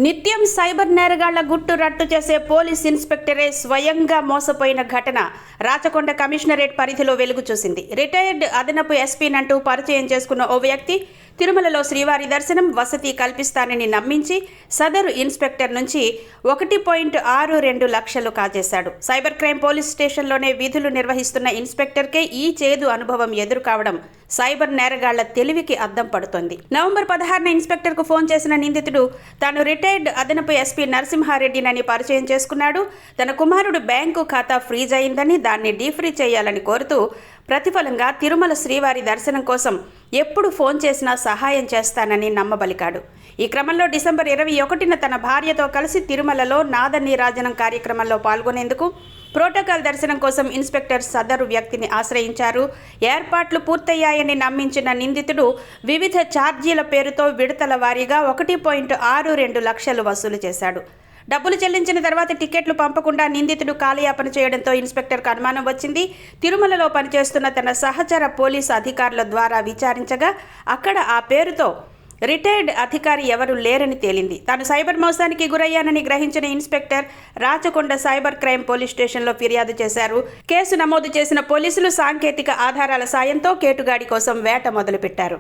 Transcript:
నిత్యం సైబర్ నేరగాళ్ల గుట్టు రట్టు చేసే పోలీస్ ఇన్స్పెక్టరే స్వయంగా మోసపోయిన ఘటన రాచకొండ కమిషనరేట్ పరిధిలో వెలుగు చూసింది. రిటైర్డ్ అదనపు ఎస్పీనంటూ పరిచయం చేసుకున్న ఓ వ్యక్తి తిరుమలలో శ్రీవారి దర్శనం, వసతి కల్పిస్తానని నమ్మించి సదరు ఇన్స్పెక్టర్ నుంచి 1.62 లక్షలు కాజేశాడు. సైబర్ క్రైమ్ పోలీస్ స్టేషన్లోనే విధులు నిర్వహిస్తున్న ఇన్స్పెక్టర్కే ఈ చేదు అనుభవం ఎదురు కావడం సైబర్ నేరగాళ్ల తెలివికి అద్దం పడుతోంది. నవంబర్ 16న ఇన్స్పెక్టర్కు ఫోన్ చేసిన నిందితుడు తాను రిటైర్డ్ అదనపు ఎస్పీ నరసింహారెడ్డినని పరిచయం చేసుకున్నాడు. తన కుమారుడు బ్యాంకు ఖాతా ఫ్రీజ్ అయిందని, దాన్ని డీఫ్రీ చేయాలని కోరుతూ ప్రతిఫలంగా తిరుమల శ్రీవారి దర్శనం కోసం ఎప్పుడు ఫోన్ చేసినా సహాయం చేస్తానని నమ్మబలికాడు. ఈ క్రమంలో డిసెంబర్ 21న తన భార్యతో కలిసి తిరుమలలో నాద నీరాజనం కార్యక్రమంలో పాల్గొనేందుకు ప్రోటోకాల్ దర్శనం కోసం ఇన్స్పెక్టర్ సదరు వ్యక్తిని ఆశ్రయించారు. ఏర్పాట్లు పూర్తయ్యాయని నమ్మించిన నిందితుడు వివిధ ఛార్జీల పేరుతో విడతల వారీగా 1.62 లక్షలు వసూలు చేశాడు. డబ్బులు చెల్లించిన తర్వాత టికెట్లు పంపకుండా నిందితుడు కాలయాపన చేయడంతో ఇన్స్పెక్టర్కు అనుమానం వచ్చింది. తిరుమలలో పనిచేస్తున్న తన సహచర పోలీసు అధికారుల ద్వారా విచారించగా అక్కడ ఆ పేరుతో రిటైర్డ్ అధికారి ఎవరూ లేరని తేలింది. తాను సైబర్ మోసానికి గురయ్యానని గ్రహించిన inspector Rachakonda cyber crime police స్టేషన్లో ఫిర్యాదు చేశారు. కేసు నమోదు చేసిన పోలీసులు సాంకేతిక ఆధారాల సాయంతో కేటుగాడి కోసం వేట మొదలుపెట్టారు.